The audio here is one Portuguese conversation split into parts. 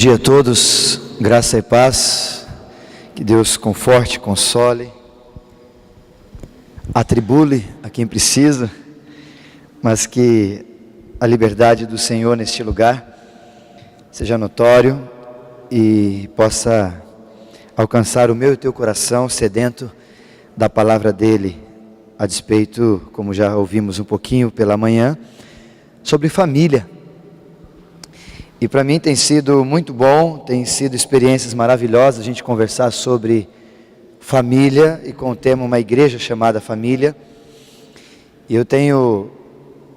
Bom dia a todos, graça e paz, que Deus conforte, console, atribule a quem precisa, mas que a liberdade do Senhor neste lugar seja notório e possa alcançar o meu e o teu coração sedento da palavra dele, a despeito, como já ouvimos um pouquinho pela manhã, sobre família. E para mim tem sido muito bom, tem sido experiências maravilhosas a gente conversar sobre família e com o tema uma igreja chamada família. E eu tenho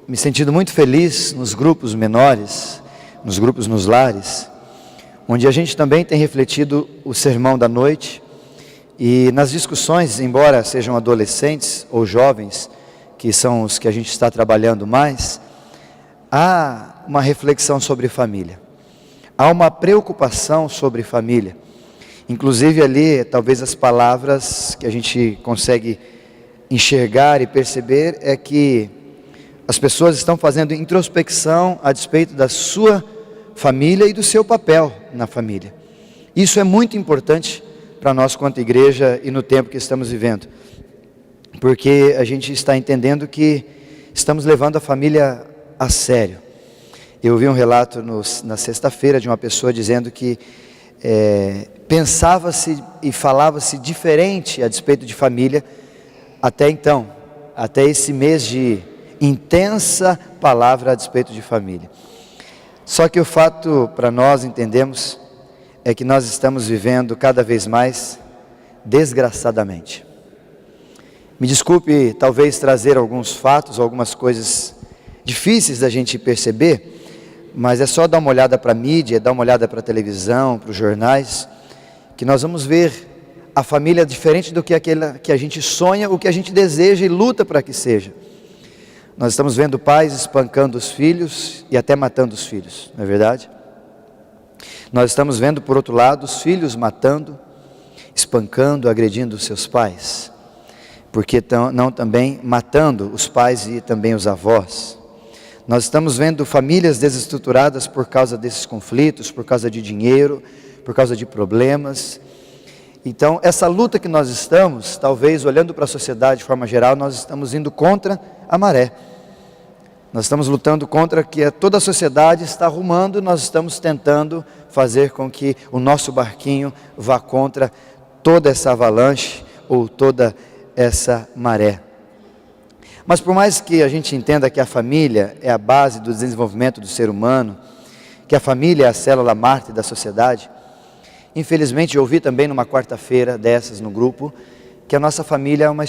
me sentido muito feliz nos grupos menores, nos grupos nos lares, onde a gente também tem refletido o sermão da noite. E nas discussões, embora sejam adolescentes ou jovens, que são os que a gente está trabalhando mais, há uma reflexão sobre família, há uma preocupação sobre família, inclusive ali talvez as palavras que a gente consegue enxergar e perceber é que as pessoas estão fazendo introspecção a despeito da sua família e do seu papel na família. Isso é muito importante para nós quanto igreja e no tempo que estamos vivendo, porque a gente está entendendo que estamos levando a família a sério. Eu ouvi um relato na sexta-feira de uma pessoa dizendo que pensava-se e falava-se diferente a despeito de família até então, até esse mês de intensa palavra a despeito de família. Só que o fato para nós entendemos é que nós estamos vivendo cada vez mais desgraçadamente. Me desculpe talvez trazer alguns fatos, algumas coisas difíceis da gente perceber, mas é só dar uma olhada para a mídia, dar uma olhada para a televisão, para os jornais, que nós vamos ver a família diferente do que aquela que a gente sonha, o que a gente deseja e luta para que seja. Nós estamos vendo pais espancando os filhos e até matando os filhos, não é verdade? Nós estamos vendo, por outro lado, os filhos matando, espancando, agredindo os seus pais, porque não também matando os pais e também os avós. Nós estamos vendo famílias desestruturadas por causa desses conflitos, por causa de dinheiro, por causa de problemas. Então, essa luta que nós estamos, talvez olhando para a sociedade de forma geral, nós estamos indo contra a maré. Nós estamos lutando contra que toda a sociedade está arrumando, nós estamos tentando fazer com que o nosso barquinho vá contra toda essa avalanche ou toda essa maré. Mas por mais que a gente entenda que a família é a base do desenvolvimento do ser humano, que a família é a célula mártir da sociedade, infelizmente eu ouvi também numa quarta-feira dessas no grupo, que a nossa família é uma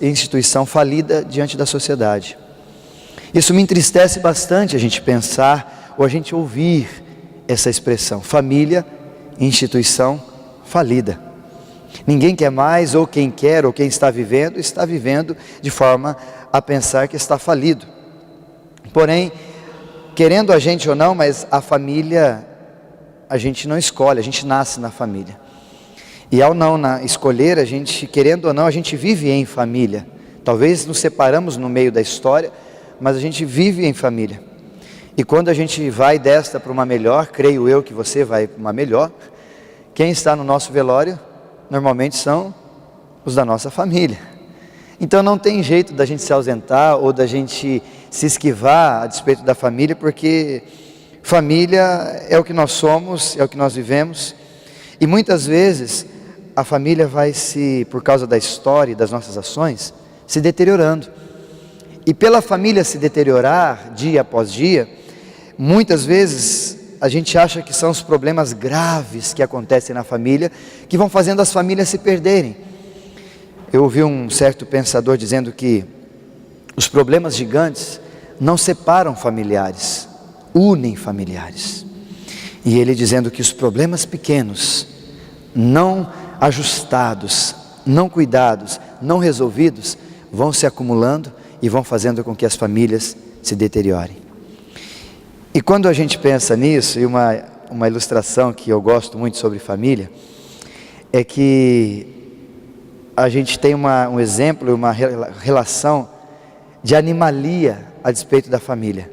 instituição falida diante da sociedade. Isso me entristece bastante a gente pensar ou a gente ouvir essa expressão, família, instituição falida. Ninguém quer mais, ou quem quer, ou quem está vivendo de forma a pensar que está falido. Porém, querendo a gente ou não, mas a família, a gente não escolhe, a gente nasce na família. E ao não escolher, a gente, querendo ou não, a gente vive em família. Talvez nos separamos no meio da história, mas a gente vive em família. E quando a gente vai desta para uma melhor, creio eu que você vai para uma melhor, quem está no nosso velório normalmente são os da nossa família. Então não tem jeito da gente se ausentar ou da gente se esquivar a despeito da família, porque família é o que nós somos, é o que nós vivemos. E muitas vezes a família vai por causa da história e das nossas ações, se deteriorando. E pela família se deteriorar dia após dia, muitas vezes a gente acha que são os problemas graves que acontecem na família, que vão fazendo as famílias se perderem. Eu ouvi um certo pensador dizendo que os problemas gigantes não separam familiares, unem familiares. E ele dizendo que os problemas pequenos, não ajustados, não cuidados, não resolvidos, vão se acumulando e vão fazendo com que as famílias se deteriorem. E quando a gente pensa nisso, e uma ilustração que eu gosto muito sobre família, é que a gente tem um exemplo, uma relação de animalia a despeito da família,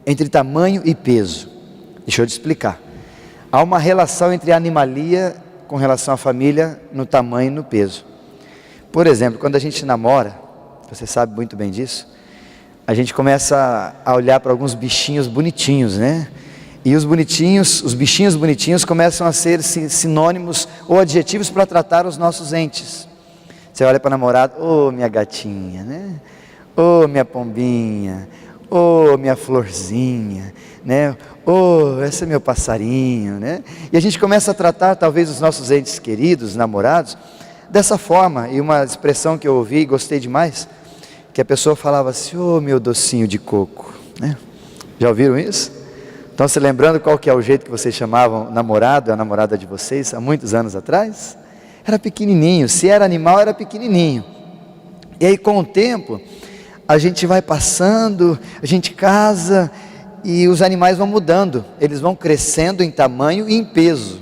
entre tamanho e peso. Deixa eu te explicar. Há uma relação entre a animalia com relação à família no tamanho e no peso. Por exemplo, quando a gente namora, você sabe muito bem disso, a gente começa a olhar para alguns bichinhos bonitinhos, né? E os bichinhos bonitinhos começam a ser sinônimos ou adjetivos para tratar os nossos entes. Você olha para a namorada, ô minha gatinha, né? Ô minha pombinha, ô minha florzinha, né? Ô, esse é meu passarinho, né? E a gente começa a tratar talvez os nossos entes queridos, namorados, dessa forma. E uma expressão que eu ouvi e gostei demais, que a pessoa falava assim, ô meu docinho de coco, né? Já ouviram isso? Estão se lembrando qual que é o jeito que vocês chamavam namorado, a namorada de vocês, há muitos anos atrás? Era pequenininho, se era animal era pequenininho. E aí com o tempo, a gente vai passando, a gente casa e os animais vão mudando, eles vão crescendo em tamanho e em peso,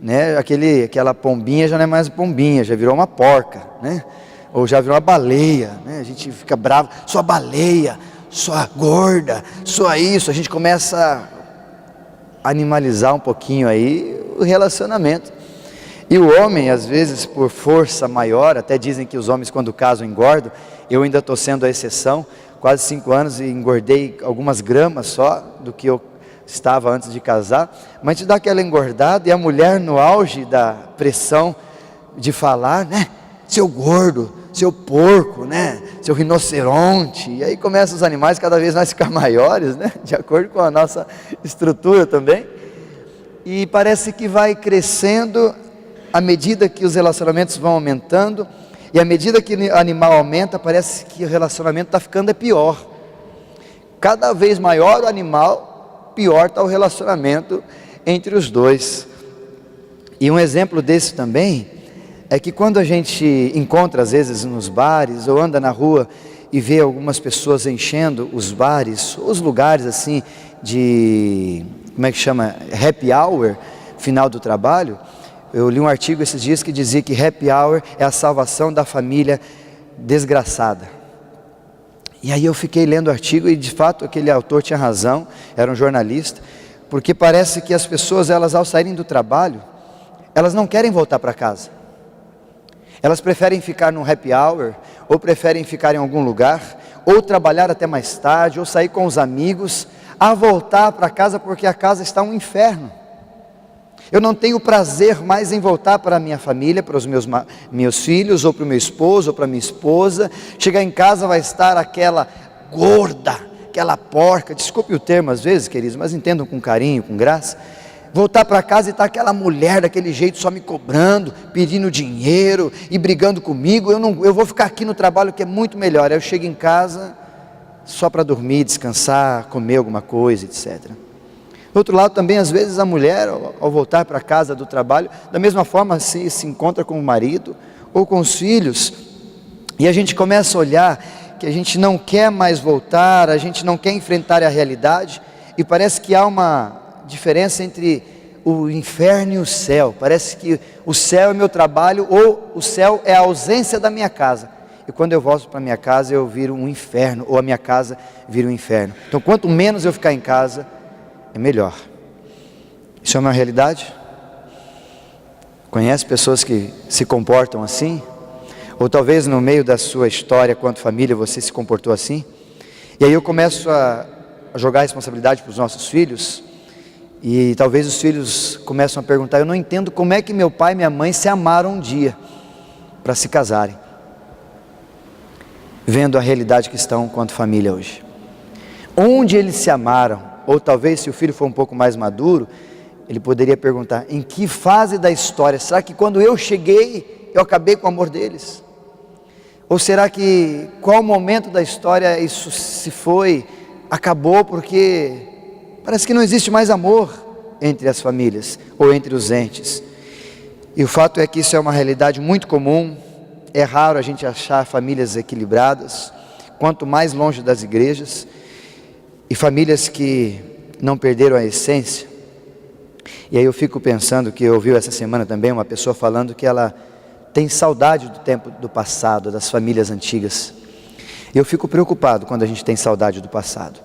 né? Aquela pombinha já não é mais pombinha, já virou uma porca, né? Ou já virou uma baleia, né? A gente fica bravo, sua baleia, sua gorda, sua isso, a gente começa a animalizar um pouquinho aí o relacionamento. E o homem, às vezes, por força maior, até dizem que os homens quando casam engordam, eu ainda estou sendo a exceção, quase 5 anos e engordei algumas gramas só do que eu estava antes de casar, mas te dá aquela engordada e a mulher no auge da pressão de falar, né? Seu gordo, seu porco, né? Seu rinoceronte, e aí começam os animais cada vez mais ficar maiores, né? De acordo com a nossa estrutura também, e parece que vai crescendo à medida que os relacionamentos vão aumentando, e à medida que o animal aumenta, parece que o relacionamento está ficando pior. Cada vez maior o animal, pior está o relacionamento entre os dois. E um exemplo desse também é que quando a gente encontra às vezes nos bares ou anda na rua e vê algumas pessoas enchendo os bares, os lugares assim de, como é que chama, happy hour, final do trabalho. Eu li um artigo esses dias que dizia que happy hour é a salvação da família desgraçada. E aí eu fiquei lendo o artigo e de fato aquele autor tinha razão, era um jornalista, porque parece que as pessoas, elas ao saírem do trabalho, elas não querem voltar para casa. Elas preferem ficar num happy hour, ou preferem ficar em algum lugar, ou trabalhar até mais tarde, ou sair com os amigos, a voltar para casa porque a casa está um inferno. Eu não tenho prazer mais em voltar para a minha família, para os meus filhos, ou para o meu esposo, ou para a minha esposa. Chegar em casa vai estar aquela gorda, aquela porca, desculpe o termo às vezes, queridos, mas entendam com carinho, com graça. Voltar para casa e está aquela mulher daquele jeito só me cobrando, pedindo dinheiro e brigando comigo. Eu vou ficar aqui no trabalho que é muito melhor. Aí eu chego em casa só para dormir, descansar, comer alguma coisa, etc. Do outro lado também, às vezes a mulher, ao voltar para casa do trabalho, da mesma forma se encontra com o marido ou com os filhos, e a gente começa a olhar que a gente não quer mais voltar, a gente não quer enfrentar a realidade, e parece que há uma diferença entre o inferno e o céu. Parece que o céu é meu trabalho, ou o céu é a ausência da minha casa, e quando eu volto para a minha casa eu viro um inferno, ou a minha casa vira um inferno. Então quanto menos eu ficar em casa, é melhor. Isso é uma realidade? Conhece pessoas que se comportam assim? Ou talvez no meio da sua história quanto família você se comportou assim? E aí eu começo a jogar a responsabilidade para os nossos filhos, e talvez os filhos começam a perguntar, eu não entendo como é que meu pai e minha mãe se amaram um dia para se casarem, vendo a realidade que estão quanto família hoje. Onde eles se amaram? Ou talvez se o filho for um pouco mais maduro, ele poderia perguntar, em que fase da história? Será que quando eu cheguei, eu acabei com o amor deles? Ou será que qual momento da história isso se foi, acabou porque parece que não existe mais amor entre as famílias ou entre os entes? E o fato é que isso é uma realidade muito comum. É raro a gente achar famílias equilibradas, quanto mais longe das igrejas, e famílias que não perderam a essência. E aí eu fico pensando que eu ouvi essa semana também uma pessoa falando que ela tem saudade do tempo do passado, das famílias antigas. E eu fico preocupado quando a gente tem saudade do passado,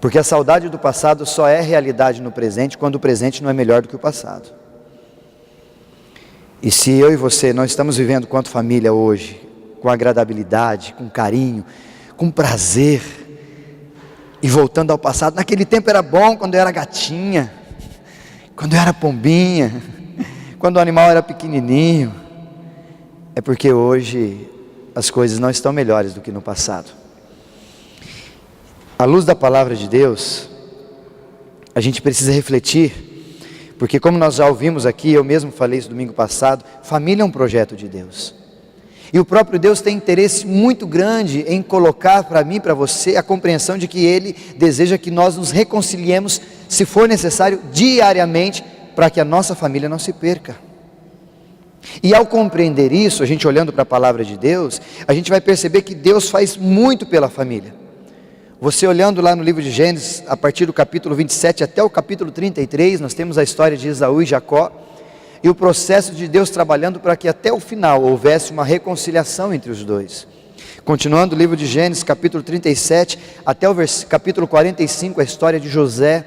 Porque a saudade do passado só é realidade no presente quando o presente não é melhor do que o passado. E se eu e você não estamos vivendo quanto família hoje, com agradabilidade, com carinho, com prazer, e voltando ao passado, naquele tempo era bom quando eu era gatinha, quando eu era pombinha, quando o animal era pequenininho, é porque hoje as coisas não estão melhores do que no passado. À luz da palavra de Deus, a gente precisa refletir, porque como nós já ouvimos aqui, eu mesmo falei isso domingo passado, família é um projeto de Deus. E o próprio Deus tem interesse muito grande em colocar para mim e para você a compreensão de que Ele deseja que nós nos reconciliemos, se for necessário, diariamente, para que a nossa família não se perca. E ao compreender isso, a gente olhando para a palavra de Deus, a gente vai perceber que Deus faz muito pela família. Você olhando lá no livro de Gênesis, a partir do capítulo 27 até o capítulo 33, nós temos a história de Esaú e Jacó, e o processo de Deus trabalhando para que até o final houvesse uma reconciliação entre os dois. Continuando o livro de Gênesis, capítulo 37, até o capítulo 45, a história de José,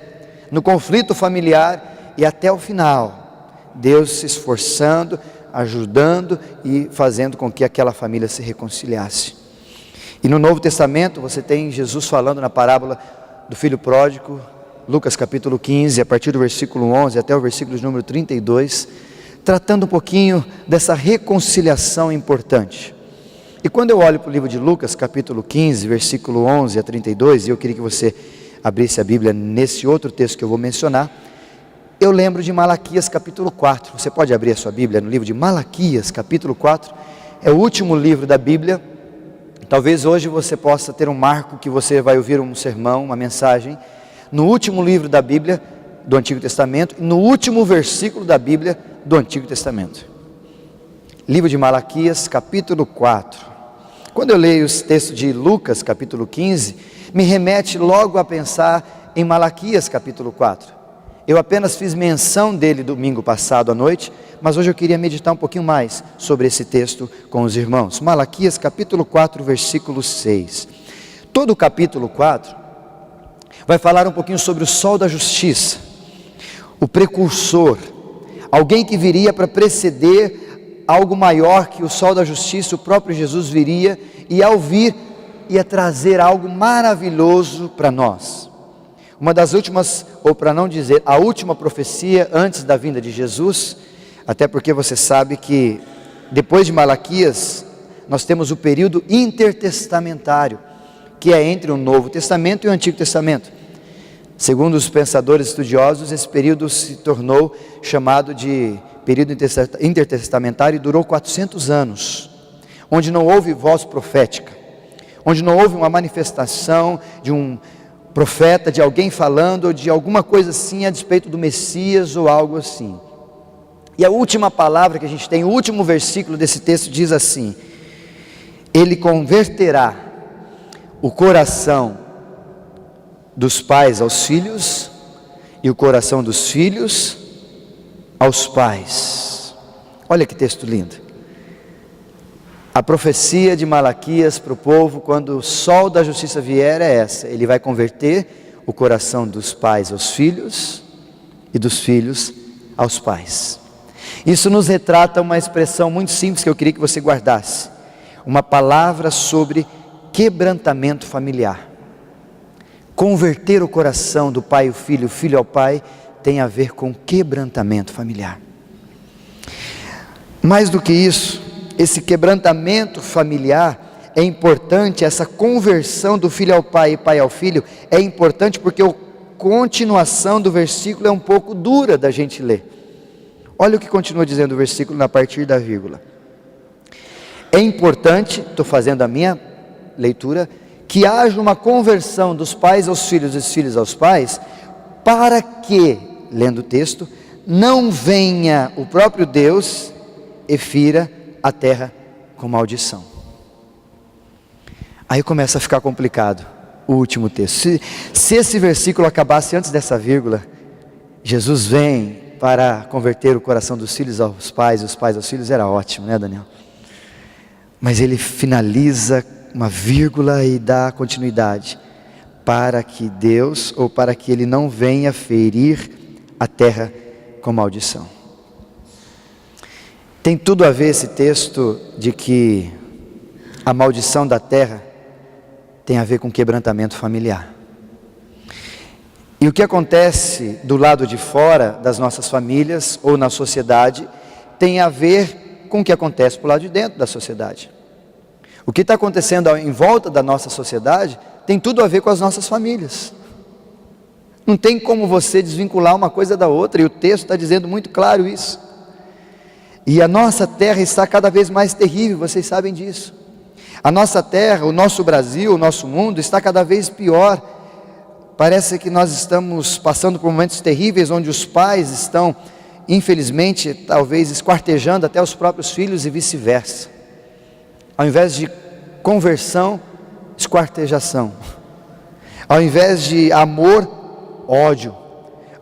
no conflito familiar, e até o final, Deus se esforçando, ajudando e fazendo com que aquela família se reconciliasse. E no Novo Testamento você tem Jesus falando na parábola do filho pródigo, Lucas capítulo 15, a partir do versículo 11 até o versículo de número 32, tratando um pouquinho dessa reconciliação importante. E quando eu olho para o livro de Lucas capítulo 15, versículo 11 a 32, e eu queria que você abrisse a Bíblia nesse outro texto que eu vou mencionar, eu lembro de Malaquias capítulo 4, você pode abrir a sua Bíblia no livro de Malaquias capítulo 4, é o último livro da Bíblia. Talvez hoje você possa ter um marco que você vai ouvir um sermão, uma mensagem, no último livro da Bíblia do Antigo Testamento, no último versículo da Bíblia do Antigo Testamento. Livro de Malaquias, capítulo 4. Quando eu leio os textos de Lucas, capítulo 15, me remete logo a pensar em Malaquias, capítulo 4. Eu apenas fiz menção dele domingo passado à noite, mas hoje eu queria meditar um pouquinho mais sobre esse texto com os irmãos. Malaquias capítulo 4, versículo 6. Todo o capítulo 4 vai falar um pouquinho sobre o sol da justiça, o precursor, alguém que viria para preceder algo maior que o sol da justiça. O próprio Jesus viria e ao vir ia trazer algo maravilhoso para nós. Uma das últimas, ou para não dizer, a última profecia antes da vinda de Jesus, até porque você sabe que depois de Malaquias, nós temos o período intertestamentário, que é entre o Novo Testamento e o Antigo Testamento. Segundo os pensadores estudiosos, esse período se tornou chamado de período intertestamentário e durou 400 anos, onde não houve voz profética, onde não houve uma manifestação de um profeta, de alguém falando, ou de alguma coisa assim a despeito do Messias ou algo assim. E a última palavra que a gente tem, o último versículo desse texto diz assim: Ele converterá o coração dos pais aos filhos e o coração dos filhos aos pais. Olha que texto lindo. A profecia de Malaquias para o povo, quando o sol da justiça vier, é essa: Ele vai converter o coração dos pais aos filhos e dos filhos aos pais. Isso nos retrata uma expressão muito simples que eu queria que você guardasse, uma palavra sobre quebrantamento familiar. Converter o coração do pai ao filho, o filho ao pai, tem a ver com quebrantamento familiar. Mais do que isso, esse quebrantamento familiar é importante, essa conversão do filho ao pai e pai ao filho é importante porque a continuação do versículo é um pouco dura da gente ler. Olha o que continua dizendo o versículo a partir da vírgula. É importante, estou fazendo a minha leitura, que haja uma conversão dos pais aos filhos e dos filhos aos pais, para que, lendo o texto, não venha o próprio Deus e fira a terra com maldição. Aí começa a ficar complicado o último texto. Se esse versículo acabasse antes dessa vírgula, Jesus vem para converter o coração dos filhos aos pais e os pais aos filhos, era ótimo, né, Daniel? Mas ele finaliza uma vírgula e dá continuidade, para que Deus, ou para que Ele não venha ferir a terra com maldição. Tem tudo a ver esse texto de que a maldição da terra tem a ver com quebrantamento familiar. E o que acontece do lado de fora das nossas famílias ou na sociedade tem a ver com o que acontece por lado de dentro da sociedade. O que está acontecendo em volta da nossa sociedade tem tudo a ver com as nossas famílias. Não tem como você desvincular uma coisa da outra, e o texto está dizendo muito claro isso. E a nossa terra está cada vez mais terrível, vocês sabem disso. A nossa terra, o nosso Brasil, o nosso mundo está cada vez pior. Parece que nós estamos passando por momentos terríveis, onde os pais estão, infelizmente, talvez esquartejando até os próprios filhos e vice-versa. Ao invés de conversão, esquartejação. Ao invés de amor, ódio.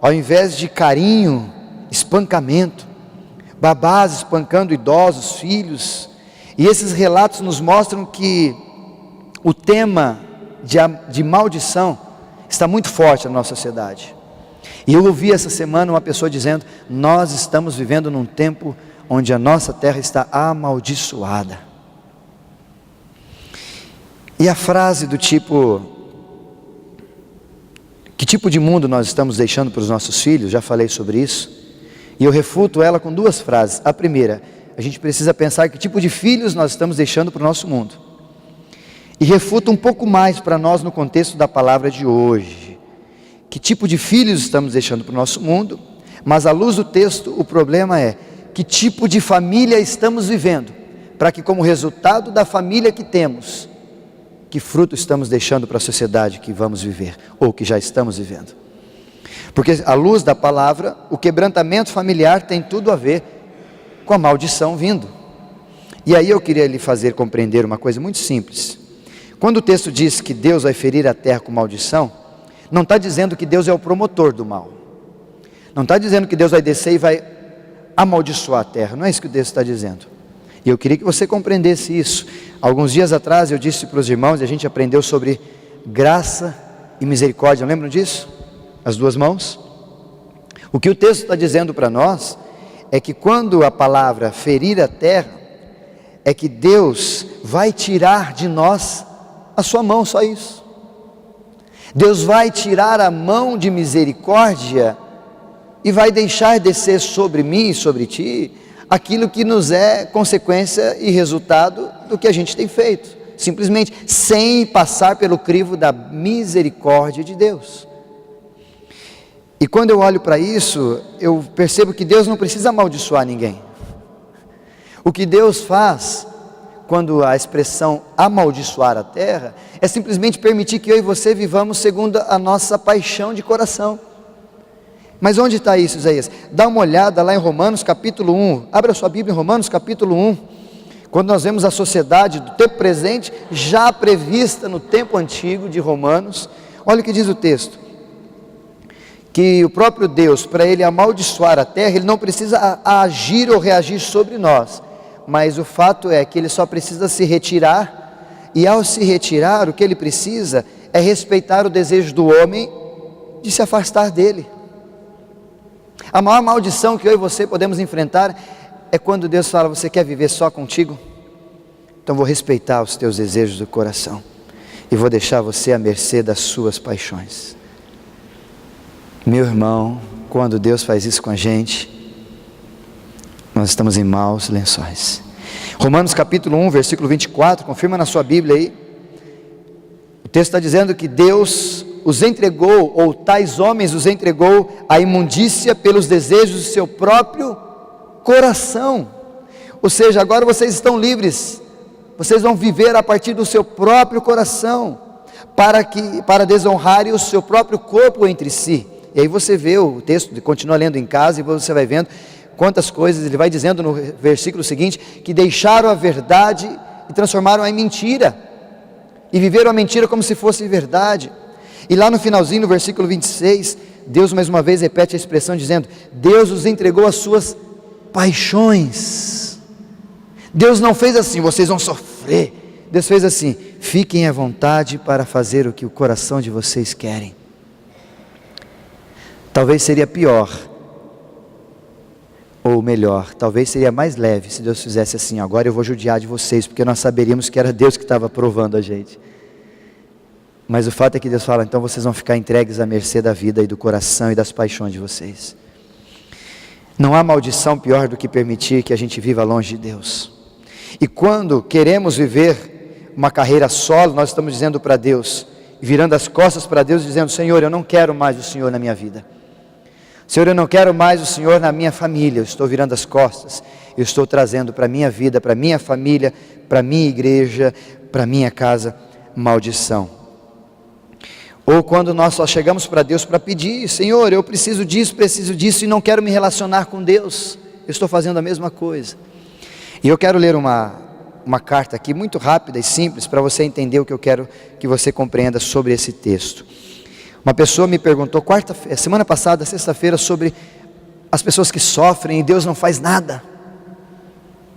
Ao invés de carinho, espancamento. Babás espancando idosos, filhos. E esses relatos nos mostram que o tema de maldição está muito forte na nossa sociedade. E eu ouvi essa semana uma pessoa dizendo: nós estamos vivendo num tempo onde a nossa terra está amaldiçoada. E a frase do tipo: que tipo de mundo nós estamos deixando para os nossos filhos? Já falei sobre isso. E eu refuto ela com duas frases. A primeira: a gente precisa pensar que tipo de filhos nós estamos deixando para o nosso mundo. E refuto um pouco mais para nós no contexto da palavra de hoje. Que tipo de filhos estamos deixando para o nosso mundo? Mas à luz do texto, o problema é: que tipo de família estamos vivendo? Para que, como resultado da família que temos, que fruto estamos deixando para a sociedade que vamos viver, ou que já estamos vivendo? Porque à luz da palavra, o quebrantamento familiar tem tudo a ver com a maldição vindo. E aí eu queria lhe fazer compreender uma coisa muito simples. Quando o texto diz que Deus vai ferir a terra com maldição, não está dizendo que Deus é o promotor do mal. Não está dizendo que Deus vai descer e vai amaldiçoar a terra. Não é isso que o texto está dizendo. E eu queria que você compreendesse isso. Alguns dias atrás eu disse para os irmãos, e a gente aprendeu sobre graça e misericórdia. Lembram disso? As duas mãos. O que o texto está dizendo para nós é que quando a palavra ferir a terra, é que Deus vai tirar de nós a sua mão, só isso. Deus vai tirar a mão de misericórdia e vai deixar descer sobre mim e sobre ti aquilo que nos é consequência e resultado do que a gente tem feito, simplesmente sem passar pelo crivo da misericórdia de Deus. E quando eu olho para isso, eu percebo que Deus não precisa amaldiçoar ninguém. O que Deus faz, quando a expressão amaldiçoar a terra, é simplesmente permitir que eu e você vivamos segundo a nossa paixão de coração. Mas onde está isso, Isaías? Dá uma olhada lá em Romanos capítulo 1, abra sua Bíblia em Romanos capítulo 1, quando nós vemos a sociedade do tempo presente, já prevista no tempo antigo de Romanos. Olha o que diz o texto, que o próprio Deus, para Ele amaldiçoar a terra, Ele não precisa agir ou reagir sobre nós, mas o fato é que Ele só precisa se retirar, e ao se retirar, o que Ele precisa é respeitar o desejo do homem de se afastar dEle. A maior maldição que eu e você podemos enfrentar é quando Deus fala: você quer viver só contigo? Então vou respeitar os teus desejos do coração e vou deixar você à mercê das suas paixões. Meu irmão, quando Deus faz isso com a gente, nós estamos em maus lençóis. Romanos capítulo 1, versículo 24, confirma na sua Bíblia aí. O texto está dizendo que Deus os entregou, ou tais homens os entregou à imundícia pelos desejos do seu próprio coração. Ou seja, agora vocês estão livres, vocês vão viver a partir do seu próprio coração, para desonrarem o seu próprio corpo entre si. E aí você vê o texto, continua lendo em casa, e você vai vendo quantas coisas ele vai dizendo no versículo seguinte, que deixaram a verdade e transformaram-a em mentira, e viveram a mentira como se fosse verdade. E lá no finalzinho, no versículo 26, Deus mais uma vez repete a expressão dizendo: Deus os entregou às suas paixões. Deus não fez assim: vocês vão sofrer. Deus fez assim: fiquem à vontade para fazer o que o coração de vocês querem. Talvez seria pior, ou melhor, talvez seria mais leve se Deus fizesse assim: agora eu vou judiar de vocês, porque nós saberíamos que era Deus que estava provando a gente. Mas o fato é que Deus fala: então vocês vão ficar entregues à mercê da vida e do coração e das paixões de vocês. Não há maldição pior do que permitir que a gente viva longe de Deus. E quando queremos viver uma carreira solo, nós estamos dizendo para Deus, virando as costas para Deus, dizendo: Senhor, eu não quero mais o Senhor na minha vida. Senhor, eu não quero mais o Senhor na minha família. Eu estou virando as costas. Eu estou trazendo para a minha vida, para a minha família, para a minha igreja, para a minha casa, maldição. Ou quando nós só chegamos para Deus para pedir: Senhor, eu preciso disso e não quero me relacionar com Deus. Eu estou fazendo a mesma coisa. E eu quero ler uma carta aqui muito rápida e simples para você entender o que eu quero que você compreenda sobre esse texto. Uma pessoa me perguntou semana passada, sexta-feira, sobre as pessoas que sofrem e Deus não faz nada.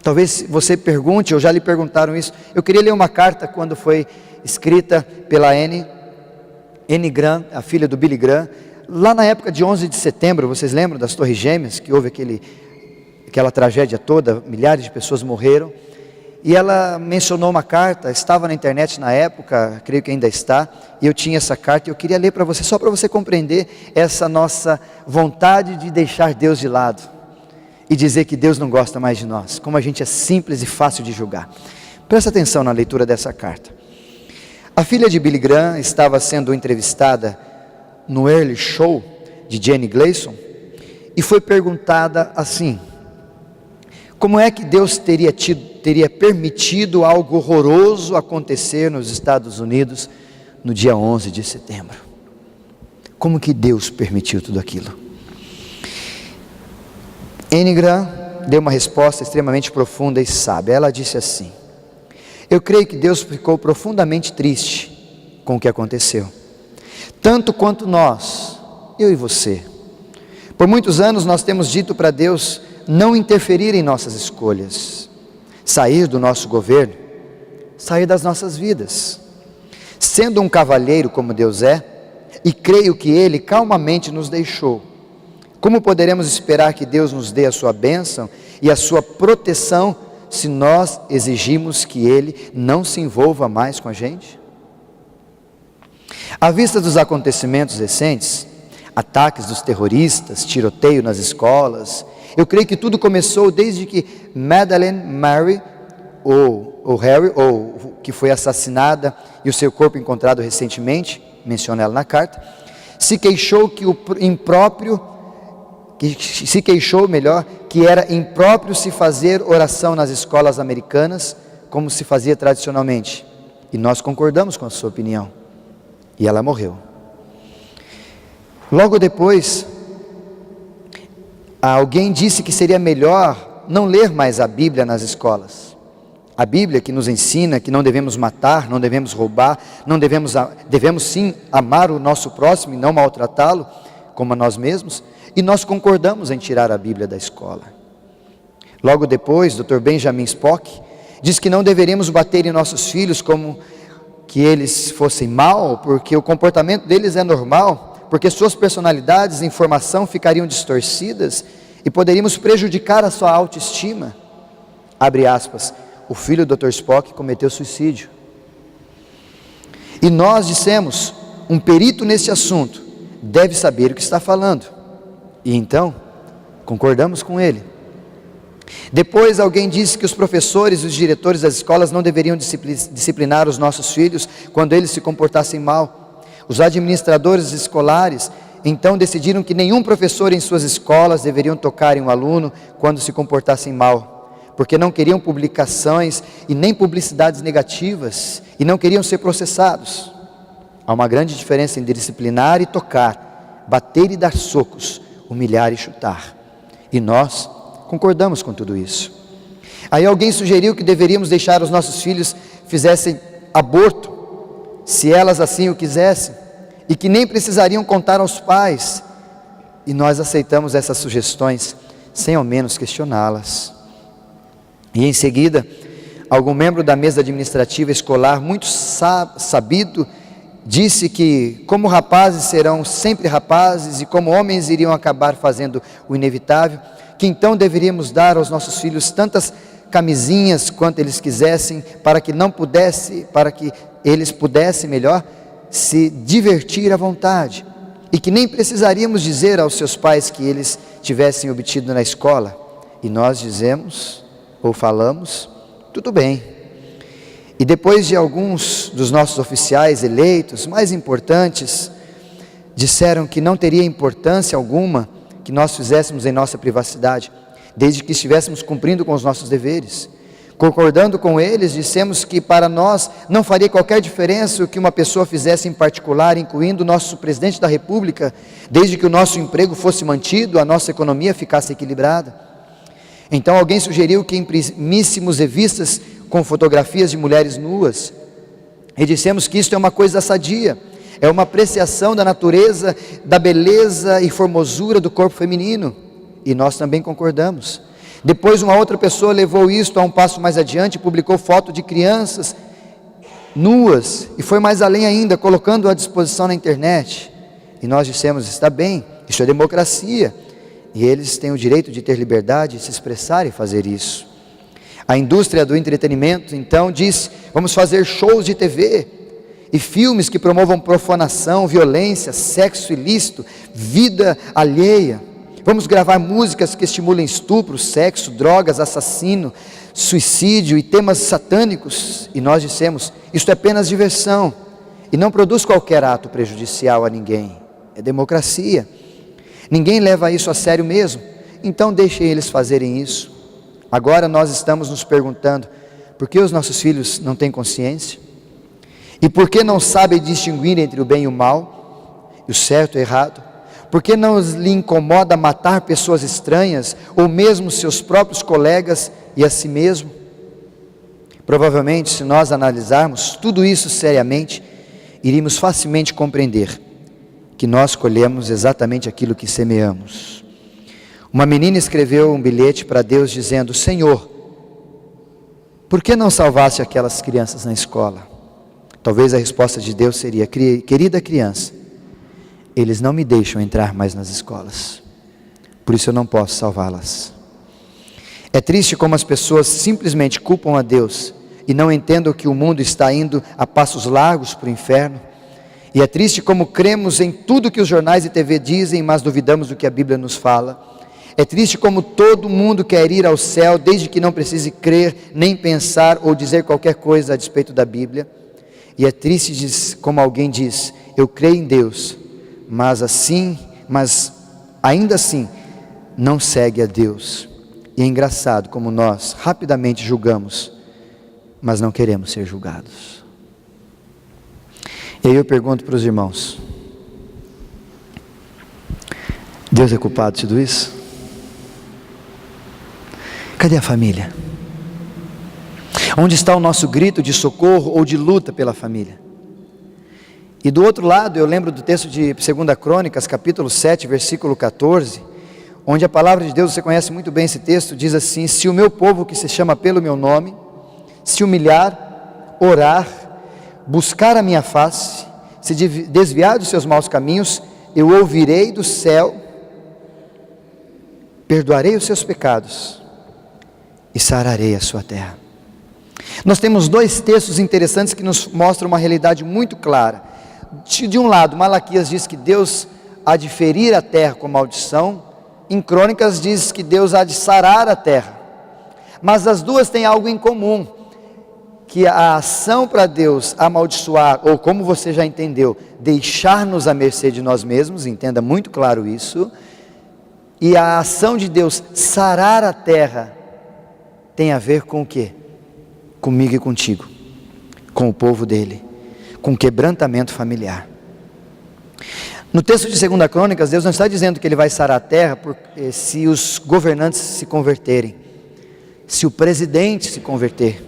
Talvez você pergunte, ou já lhe perguntaram isso. Eu queria ler uma carta quando foi escrita pela Anne Graham, a filha do Billy Graham, lá na época de 11 de setembro, vocês lembram das Torres Gêmeas, que houve aquela tragédia toda, milhares de pessoas morreram. E ela mencionou uma carta, estava na internet na época, creio que ainda está, e eu tinha essa carta e eu queria ler para você, só para você compreender essa nossa vontade de deixar Deus de lado e dizer que Deus não gosta mais de nós, como a gente é simples e fácil de julgar. Presta atenção na leitura dessa carta. A filha de Billy Graham estava sendo entrevistada no Early Show de Jenny Gleason e foi perguntada assim: como é que Deus teria permitido algo horroroso acontecer nos Estados Unidos no dia 11 de setembro? Como que Deus permitiu tudo aquilo? Anne Graham deu uma resposta extremamente profunda e sábia. Ela disse assim: eu creio que Deus ficou profundamente triste com o que aconteceu, tanto quanto nós, eu e você. Por muitos anos nós temos dito para Deus não interferir em nossas escolhas, sair do nosso governo, sair das nossas vidas. Sendo um cavalheiro como Deus é, e creio que Ele calmamente nos deixou, como poderemos esperar que Deus nos dê a sua bênção e a sua proteção se nós exigimos que Ele não se envolva mais com a gente? À vista dos acontecimentos recentes, ataques dos terroristas, tiroteio nas escolas, eu creio que tudo começou desde que Madeleine Mary, ou Harry, que foi assassinada e o seu corpo encontrado recentemente, menciona ela na carta, se queixou que era impróprio se fazer oração nas escolas americanas, como se fazia tradicionalmente. E nós concordamos com a sua opinião. E ela morreu. Logo depois, alguém disse que seria melhor não ler mais a Bíblia nas escolas. A Bíblia que nos ensina que não devemos matar, não devemos roubar, devemos sim amar o nosso próximo e não maltratá-lo como a nós mesmos. E nós concordamos em tirar a Bíblia da escola. Logo depois, Dr. Benjamin Spock diz que não deveríamos bater em nossos filhos como que eles fossem mal, porque o comportamento deles é normal, porque suas personalidades e informação ficariam distorcidas e poderíamos prejudicar a sua autoestima. Abre aspas, o filho do Dr. Spock cometeu suicídio. E nós dissemos, um perito nesse assunto deve saber o que está falando. E então, concordamos com ele. Depois alguém disse que os professores e os diretores das escolas não deveriam disciplinar os nossos filhos quando eles se comportassem mal. Os administradores escolares então decidiram que nenhum professor em suas escolas deveriam tocar em um aluno quando se comportassem mal, porque não queriam publicações e nem publicidades negativas e não queriam ser processados. Há uma grande diferença entre disciplinar e tocar, bater e dar socos, humilhar e chutar. E nós concordamos com tudo isso. Aí alguém sugeriu que deveríamos deixar os nossos filhos fizessem aborto, se elas assim o quisessem, e que nem precisariam contar aos pais. E nós aceitamos essas sugestões sem ao menos questioná-las. E em seguida, algum membro da mesa administrativa escolar, muito sabido, disse que como rapazes serão sempre rapazes e como homens iriam acabar fazendo o inevitável, que então deveríamos dar aos nossos filhos tantas camisinhas quanto eles quisessem, para que eles pudessem melhor se divertir à vontade, e que nem precisaríamos dizer aos seus pais que eles tivessem obtido na escola. E nós dizemos ou falamos, tudo bem. E depois de alguns dos nossos oficiais eleitos mais importantes disseram que não teria importância alguma que nós fizéssemos em nossa privacidade, desde que estivéssemos cumprindo com os nossos deveres. Concordando com eles, dissemos que para nós não faria qualquer diferença o que uma pessoa fizesse em particular, incluindo o nosso presidente da República, desde que o nosso emprego fosse mantido, a nossa economia ficasse equilibrada. Então alguém sugeriu que imprimíssemos revistas com fotografias de mulheres nuas, e dissemos que isso é uma coisa sadia, é uma apreciação da natureza, da beleza e formosura do corpo feminino, e nós também concordamos. Depois uma outra pessoa levou isto a um passo mais adiante e publicou foto de crianças nuas, e foi mais além ainda, colocando à disposição na internet, e nós dissemos, está bem, isso é democracia, e eles têm o direito de ter liberdade de se expressar e fazer isso. A indústria do entretenimento então disse, vamos fazer shows de TV e filmes que promovam profanação, violência, sexo ilícito, vida alheia. Vamos gravar músicas que estimulem estupro, sexo, drogas, assassino, suicídio e temas satânicos. E nós dissemos, isto é apenas diversão e não produz qualquer ato prejudicial a ninguém. É democracia. Ninguém leva isso a sério mesmo, então deixem eles fazerem isso. Agora nós estamos nos perguntando, por que os nossos filhos não têm consciência? E por que não sabem distinguir entre o bem e o mal, e o certo e o errado? Por que não lhe incomoda matar pessoas estranhas, ou mesmo seus próprios colegas e a si mesmo? Provavelmente, se nós analisarmos tudo isso seriamente, iríamos facilmente compreender que nós colhemos exatamente aquilo que semeamos. Uma menina escreveu um bilhete para Deus dizendo, Senhor, por que não salvaste aquelas crianças na escola? Talvez a resposta de Deus seria, querida criança, eles não me deixam entrar mais nas escolas, por isso eu não posso salvá-las. É triste como as pessoas simplesmente culpam a Deus e não entendem que o mundo está indo a passos largos para o inferno. E é triste como cremos em tudo que os jornais e TV dizem, mas duvidamos do que a Bíblia nos fala. É triste como todo mundo quer ir ao céu, desde que não precise crer, nem pensar ou dizer qualquer coisa a despeito da Bíblia. E é triste como alguém diz, eu creio em Deus, mas ainda assim não segue a Deus. E é engraçado como nós rapidamente julgamos, mas não queremos ser julgados. E aí eu pergunto para os irmãos, Deus é culpado de tudo isso? Cadê a família? Onde está o nosso grito de socorro ou de luta pela família? E do outro lado, eu lembro do texto de 2 Crônicas, capítulo 7, versículo 14, onde a palavra de Deus, você conhece muito bem esse texto, diz assim, se o meu povo que se chama pelo meu nome, se humilhar, orar, buscar a minha face, se desviar dos seus maus caminhos, eu ouvirei do céu, perdoarei os seus pecados e sararei a sua terra. Nós temos dois textos interessantes que nos mostram uma realidade muito clara. De um lado, Malaquias diz que Deus há de ferir a terra com maldição, em Crônicas diz que Deus há de sarar a terra, mas as duas têm algo em comum, que a ação para Deus amaldiçoar, ou como você já entendeu, deixar-nos à mercê de nós mesmos, entenda muito claro isso, e a ação de Deus sarar a terra, tem a ver com o quê? Comigo e contigo, com o povo dele, com quebrantamento familiar. No texto de 2 Crônicas, Deus não está dizendo que ele vai sarar a terra se os governantes se converterem, se o presidente se converter,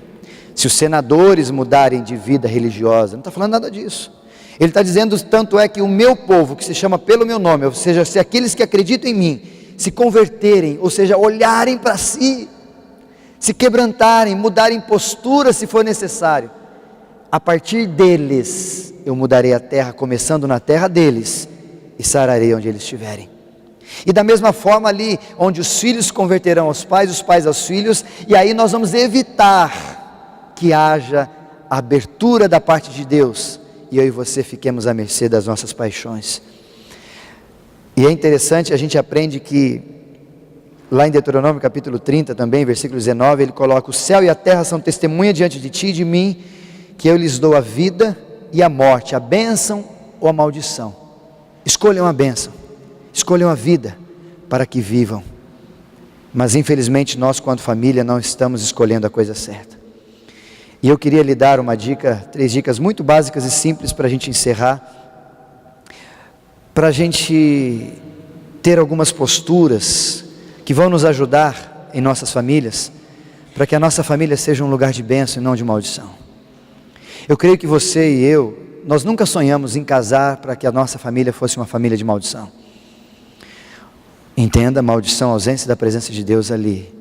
se os senadores mudarem de vida religiosa, não está falando nada disso. Ele está dizendo, tanto é que o meu povo, que se chama pelo meu nome, ou seja, se aqueles que acreditam em mim, se converterem, ou seja, olharem para si, se quebrantarem, mudarem postura se for necessário, a partir deles eu mudarei a terra, começando na terra deles, e sararei onde eles estiverem. E da mesma forma ali, onde os filhos converterão aos pais, os pais aos filhos, e aí nós vamos evitar que haja a abertura da parte de Deus, e eu e você fiquemos à mercê das nossas paixões. E é interessante, a gente aprende que, lá em Deuteronômio capítulo 30 também, versículo 19, ele coloca: o céu e a terra são testemunha diante de ti e de mim, que eu lhes dou a vida e a morte, a bênção ou a maldição. Escolham a bênção, escolham a vida, para que vivam. Mas infelizmente nós, quanto família, não estamos escolhendo a coisa certa. E eu queria lhe dar uma dica, 3 dicas muito básicas e simples para a gente encerrar, para a gente ter algumas posturas que vão nos ajudar em nossas famílias, para que a nossa família seja um lugar de bênção e não de maldição. Eu creio que você e eu, nós nunca sonhamos em casar para que a nossa família fosse uma família de maldição. Entenda, maldição, ausência da presença de Deus ali.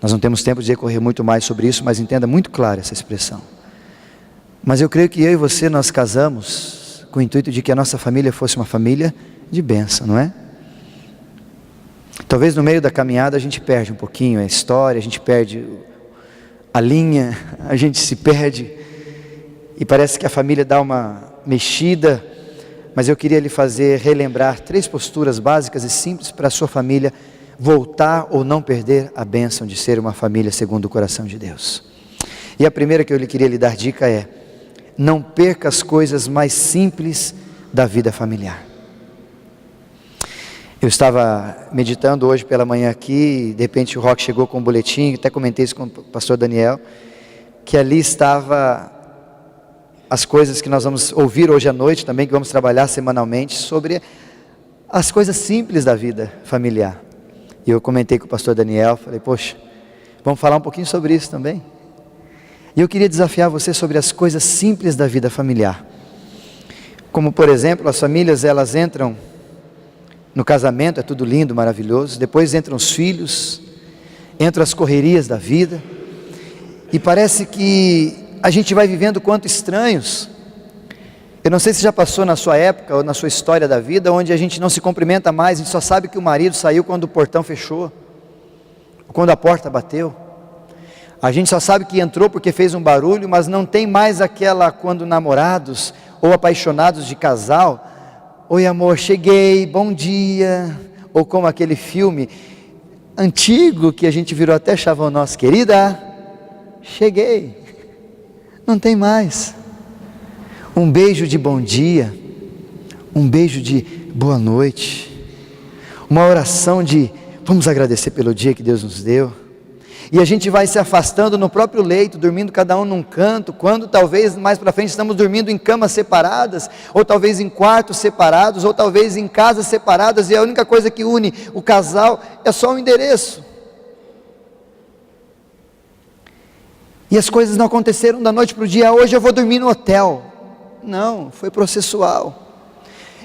Nós não temos tempo de decorrer muito mais sobre isso, mas entenda muito clara essa expressão. Mas eu creio que eu e você, nós casamos com o intuito de que a nossa família fosse uma família de bênção, não é? Talvez no meio da caminhada a gente perde um pouquinho a história, a gente perde a linha, a gente se perde e parece que a família dá uma mexida, mas eu queria lhe fazer relembrar 3 posturas básicas e simples para a sua família voltar ou não perder a bênção de ser uma família segundo o coração de Deus. E a primeira que eu queria lhe dar dica é: não perca as coisas mais simples da vida familiar. Eu estava meditando hoje pela manhã aqui, e de repente o Roque chegou com um boletim, até comentei isso com o pastor Daniel, que ali estava as coisas que nós vamos ouvir hoje à noite também, que vamos trabalhar semanalmente, sobre as coisas simples da vida familiar. E eu comentei com o pastor Daniel, falei: poxa, vamos falar um pouquinho sobre isso também. E eu queria desafiar você sobre as coisas simples da vida familiar. Como por exemplo, as famílias, elas entram no casamento, é tudo lindo, maravilhoso, depois entram os filhos, entram as correrias da vida, e parece que a gente vai vivendo quanto estranhos. Eu não sei se já passou na sua época ou na sua história da vida, onde a gente não se cumprimenta mais, a gente só sabe que o marido saiu quando o portão fechou, quando a porta bateu. A gente só sabe que entrou porque fez um barulho, mas não tem mais aquela quando namorados ou apaixonados de casal: oi amor, cheguei, bom dia. Ou como aquele filme antigo que a gente virou até chavão nosso: querida, cheguei. Não tem mais. Um beijo de bom dia, um beijo de boa noite, uma oração de vamos agradecer pelo dia que Deus nos deu. E a gente vai se afastando no próprio leito, dormindo cada um num canto, quando talvez mais para frente estamos dormindo em camas separadas, ou talvez em quartos separados, ou talvez em casas separadas, e a única coisa que une o casal é só o endereço. E as coisas não aconteceram da noite para o dia: hoje eu vou dormir no hotel. Não, foi processual.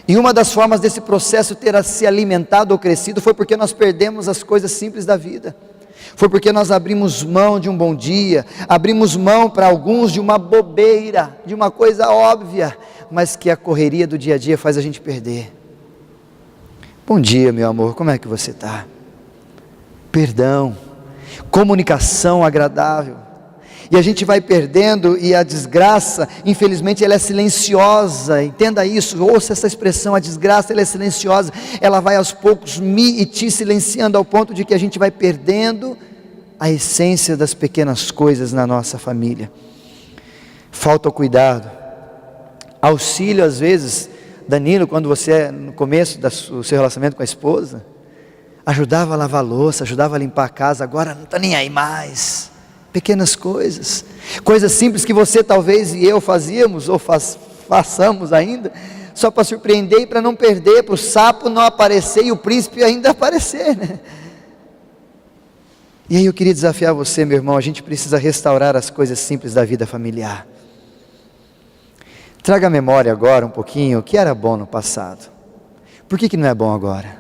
E uma das formas desse processo ter se alimentado ou crescido foi porque nós perdemos as coisas simples da vida. Foi porque nós abrimos mão de um bom dia, abrimos mão para alguns de uma bobeira, de uma coisa óbvia, mas que a correria do dia a dia faz a gente perder. Bom dia, meu amor, como é que você está? Perdão, comunicação agradável. E a gente vai perdendo, e a desgraça, infelizmente, ela é silenciosa. Entenda isso, ouça essa expressão: a desgraça, ela é silenciosa. Ela vai aos poucos me e te silenciando, ao ponto de que a gente vai perdendo a essência das pequenas coisas na nossa família. Falta o cuidado, auxílio às vezes. Danilo, quando você, no começo do seu relacionamento com a esposa, ajudava a lavar a louça, ajudava a limpar a casa, agora não está nem aí mais. Pequenas coisas, coisas simples que você talvez e eu fazíamos ou façamos ainda, só para surpreender e para não perder, para o sapo não aparecer e o príncipe ainda aparecer, né? E aí eu queria desafiar você, meu irmão: a gente precisa restaurar as coisas simples da vida familiar. Traga à memória agora um pouquinho o que era bom no passado. Por que não é bom agora?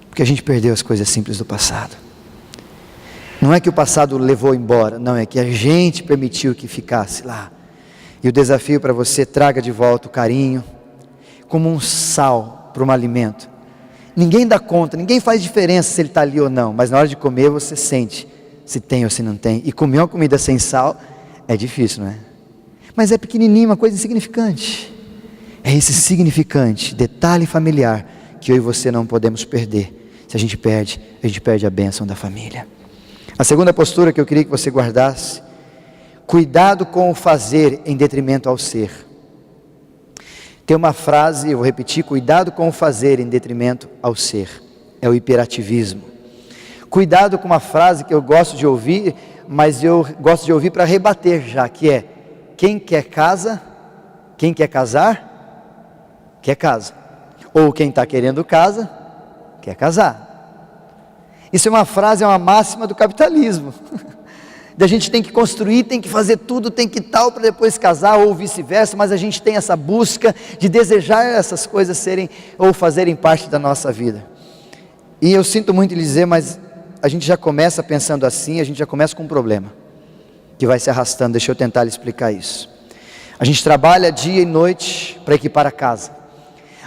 Porque a gente perdeu as coisas simples do passado. Não é que o passado levou embora, não, é que a gente permitiu que ficasse lá. E o desafio para você: traga de volta o carinho, como um sal para um alimento. Ninguém dá conta, ninguém faz diferença se ele está ali ou não, mas na hora de comer você sente se tem ou se não tem. E comer uma comida sem sal é difícil, não é? Mas é pequenininho, uma coisa insignificante. É esse significante, detalhe familiar, que eu e você não podemos perder. Se a gente perde a bênção da família. A segunda postura que eu queria que você guardasse: cuidado com o fazer em detrimento ao ser. Tem uma frase, eu vou repetir: cuidado com o fazer em detrimento ao ser. É o hiperativismo. Cuidado com uma frase que eu gosto de ouvir, mas eu gosto de ouvir para rebater já, que é: quem quer casa, quem quer casar, quer casa. Ou quem está querendo casa, quer casar. Isso é uma frase, é uma máxima do capitalismo. A gente tem que construir, tem que fazer tudo, tem que tal para depois casar, ou vice-versa, mas a gente tem essa busca de desejar essas coisas serem ou fazerem parte da nossa vida. E eu sinto muito lhe dizer, mas a gente já começa pensando assim, a gente já começa com um problema que vai se arrastando. Deixa eu tentar lhe explicar isso. A gente trabalha dia e noite para equipar a casa.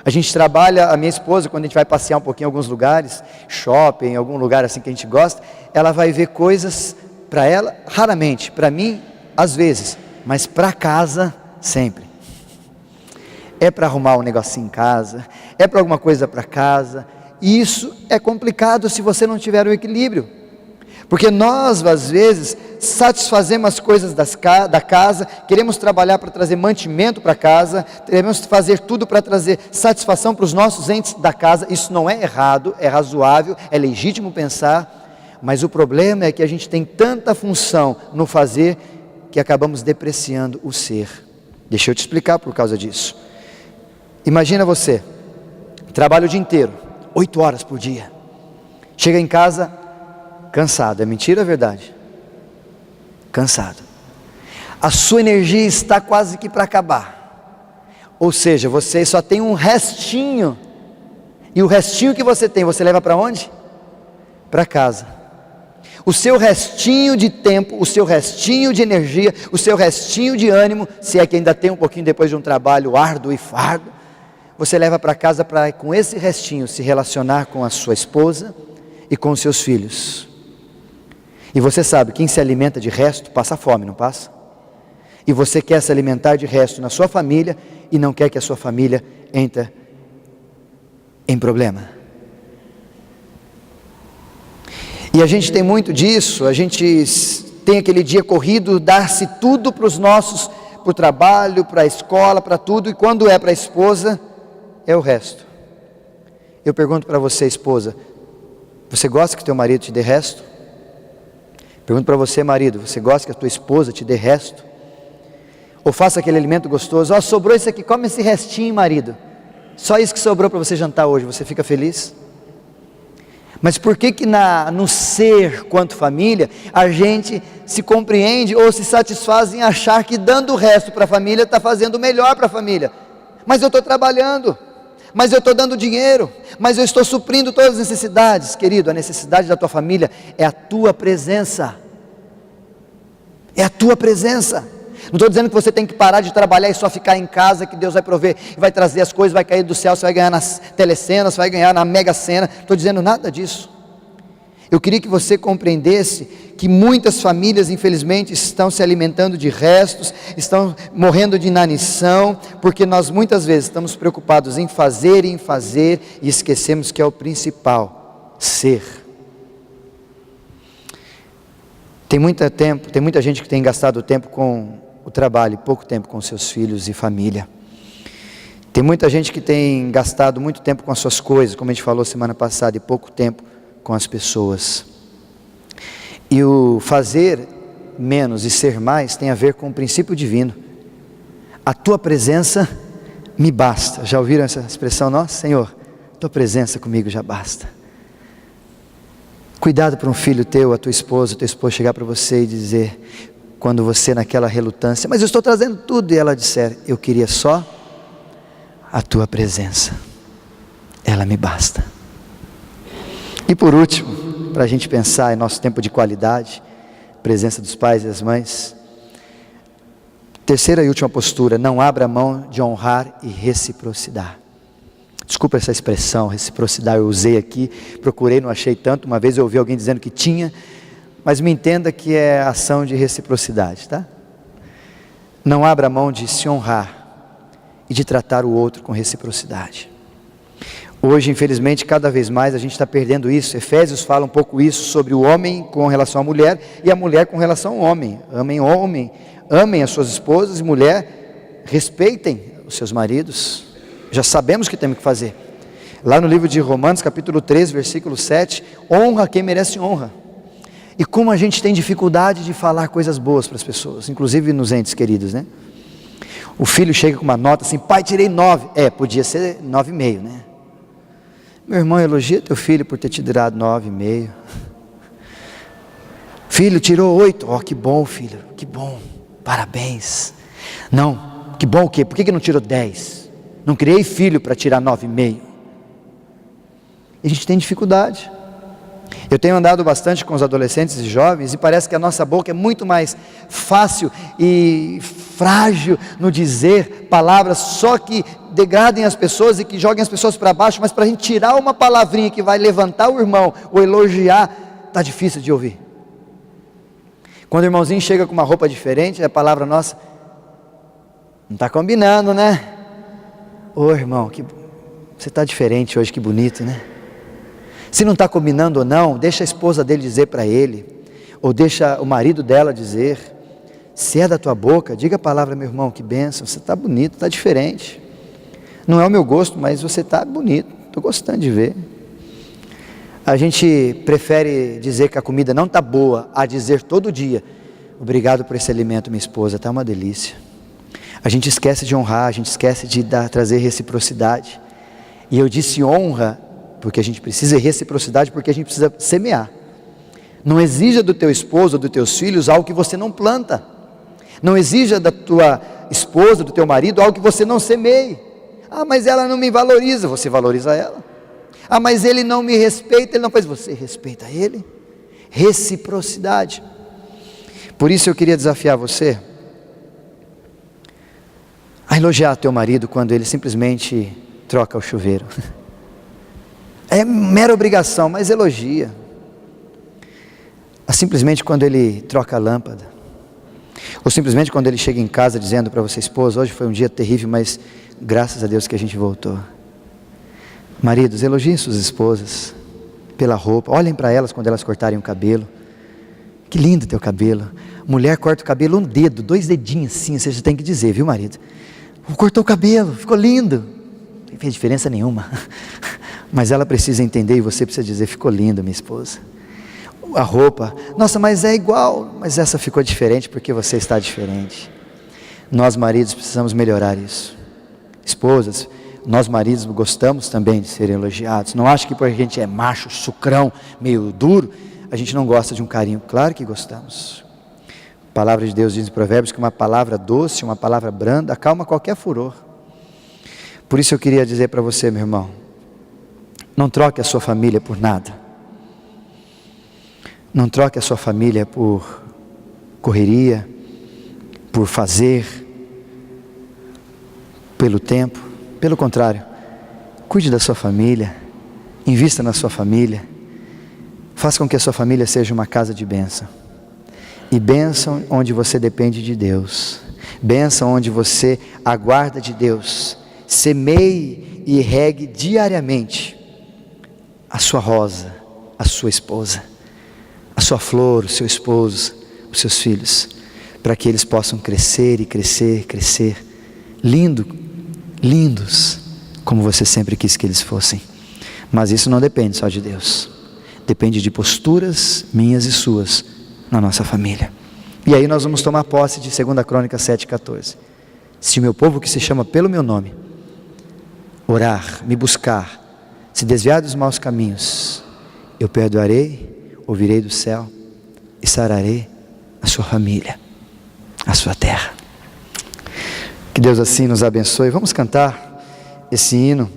A gente trabalha, a minha esposa, quando a gente vai passear um pouquinho em alguns lugares, shopping, em algum lugar assim que a gente gosta, ela vai ver coisas para ela, raramente, para mim, às vezes, mas para casa, sempre. É para arrumar um negocinho em casa, é para alguma coisa para casa, e isso é complicado se você não tiver um equilíbrio, porque nós, às vezes, satisfazemos as coisas da casa, queremos trabalhar para trazer mantimento para casa, queremos fazer tudo para trazer satisfação para os nossos entes da casa. Isso não é errado, é razoável, é legítimo pensar, mas o problema é que a gente tem tanta função no fazer, que acabamos depreciando o ser. Deixa eu te explicar por causa disso. Imagina você, trabalha o dia inteiro, 8 horas por dia, chega em casa cansado. É mentira ou é verdade? Cansado. A sua energia está quase que para acabar. Ou seja, você só tem um restinho. E o restinho que você tem, você leva para onde? Para casa. O seu restinho de tempo, o seu restinho de energia, o seu restinho de ânimo, se é que ainda tem um pouquinho depois de um trabalho árduo e fardo, você leva para casa para, com esse restinho, se relacionar com a sua esposa e com os seus filhos. E você sabe, quem se alimenta de resto passa fome, não passa? E você quer se alimentar de resto na sua família e não quer que a sua família entre em problema. E a gente tem muito disso, a gente tem aquele dia corrido, dar-se tudo para os nossos, para o trabalho, para a escola, para tudo, e quando é para a esposa, é o resto. Eu pergunto para você, esposa, você gosta que teu marido te dê resto? Pergunto para você, marido, você gosta que a tua esposa te dê resto? Ou faça aquele alimento gostoso: ó, sobrou isso aqui, come esse restinho, marido. Só isso que sobrou para você jantar hoje, você fica feliz? Mas por que no ser quanto família, a gente se compreende ou se satisfaz em achar que dando o resto para a família, está fazendo o melhor para a família? Mas eu estou trabalhando, mas eu estou dando dinheiro, mas eu estou suprindo todas as necessidades. Querido, a necessidade da tua família é a tua presença. É a tua presença. Não estou dizendo que você tem que parar de trabalhar e só ficar em casa, que Deus vai prover, vai trazer as coisas, vai cair do céu, você vai ganhar nas telecenas, você vai ganhar na mega sena. Não estou dizendo nada disso. Eu queria que você compreendesse que muitas famílias, infelizmente, estão se alimentando de restos, estão morrendo de inanição, porque nós muitas vezes estamos preocupados em fazer e esquecemos que é o principal: ser. Tem muita gente que tem gastado tempo com o trabalho e pouco tempo com seus filhos e família. Tem muita gente que tem gastado muito tempo com as suas coisas, como a gente falou semana passada, e pouco tempo com as pessoas. E o fazer menos e ser mais tem a ver com o princípio divino. A tua presença me basta. Já ouviram essa expressão nossa? Senhor, tua presença comigo já basta. Cuidado para um filho teu, a tua esposa chegar para você e dizer, quando você naquela relutância: mas eu estou trazendo tudo, e ela disser: eu queria só a tua presença, ela me basta. E por último, para a gente pensar em nosso tempo de qualidade, presença dos pais e das mães. Terceira e última postura: não abra mão de honrar e reciprocidade. Desculpa essa expressão, reciprocidade, eu usei aqui, procurei, não achei tanto. Uma vez eu ouvi alguém dizendo que tinha, mas me entenda que é ação de reciprocidade, tá? Não abra mão de se honrar e de tratar o outro com reciprocidade. Hoje, infelizmente, cada vez mais a gente está perdendo isso. Efésios fala um pouco isso sobre o homem com relação à mulher e a mulher com relação ao homem. Amem as suas esposas, e mulher, respeitem os seus maridos. Já sabemos o que temos que fazer. Lá no livro de Romanos, capítulo 13, versículo 7, honra quem merece honra. E como a gente tem dificuldade de falar coisas boas para as pessoas, inclusive nos entes queridos, né? O filho chega com uma nota assim: pai, tirei 9. Podia ser 9,5, né? Meu irmão, elogia teu filho por ter te tirado 9,5. Filho, tirou 8. Que bom, filho, que bom, parabéns. Não, que bom o quê? Por que não tirou 10? Não criei filho para tirar 9,5. E a gente tem dificuldade. Eu tenho andado bastante com os adolescentes e jovens e parece que a nossa boca é muito mais fácil e frágil no dizer palavras só que degradem as pessoas e que joguem as pessoas para baixo, mas para a gente tirar uma palavrinha que vai levantar o irmão ou elogiar, está difícil de ouvir. Quando o irmãozinho chega com uma roupa diferente, a palavra nossa: não está combinando, né? Ô irmão, você está diferente hoje, que bonito, né? Se não está combinando ou não, deixa a esposa dele dizer para ele, ou deixa o marido dela dizer. Se é da tua boca, diga a palavra: meu irmão, que bênção, você está bonito, está diferente. Não é o meu gosto, mas você está bonito, estou gostando de ver. A gente prefere dizer que a comida não está boa, a dizer todo dia: obrigado por esse alimento, minha esposa, está uma delícia. A gente esquece de honrar, a gente esquece de trazer reciprocidade. E eu disse honra, porque a gente precisa de reciprocidade, porque a gente precisa semear. Não exija do teu esposo ou dos teus filhos algo que você não planta. Não exija da tua esposa, do teu marido, algo que você não semeie. Mas ela não me valoriza. Você valoriza ela. Mas ele não me respeita. Ele não faz. Você respeita ele. Reciprocidade. Por isso eu queria desafiar você a elogiar teu marido quando ele simplesmente troca o chuveiro. É mera obrigação, mas elogia. Simplesmente quando ele troca a lâmpada. Ou simplesmente quando ele chega em casa dizendo para você: esposa, hoje foi um dia terrível, mas graças a Deus que a gente voltou. Maridos, elogiem suas esposas pela roupa. Olhem para elas quando elas cortarem o cabelo. Que lindo teu cabelo. Mulher corta o cabelo um dedo, 2 dedinhos assim, você tem que dizer, viu, marido? Cortou o cabelo, ficou lindo. Não fez diferença nenhuma. Mas ela precisa entender e você precisa dizer: ficou lindo, minha esposa. A roupa: nossa, mas é igual. Mas essa ficou diferente porque você está diferente. Nós maridos precisamos melhorar isso. Esposas, nós maridos gostamos também de ser elogiados. Não acho que porque a gente é macho, sucrão, meio duro, a gente não gosta de um carinho. Claro que gostamos. A palavra de Deus diz em Provérbios que uma palavra doce, uma palavra branda acalma qualquer furor. Por isso eu queria dizer para você, meu irmão, não troque a sua família por nada. Não troque a sua família por correria, por fazer, pelo tempo. Pelo contrário, cuide da sua família, invista na sua família, faça com que a sua família seja uma casa de bênção. E bênção onde você depende de Deus, bênção onde você aguarda de Deus. Semeie e regue diariamente a sua rosa, a sua esposa, a sua flor, o seu esposo, os seus filhos, para que eles possam crescer e crescer, crescer, lindos, como você sempre quis que eles fossem. Mas isso não depende só de Deus, depende de posturas minhas e suas na nossa família. E aí nós vamos tomar posse de 2 Crônicas 7,14. Se o meu povo que se chama pelo meu nome orar, me buscar, se desviar dos maus caminhos, eu perdoarei, ouvirei do céu e sararei a sua família, a sua terra. Que Deus assim nos abençoe. Vamos cantar esse hino.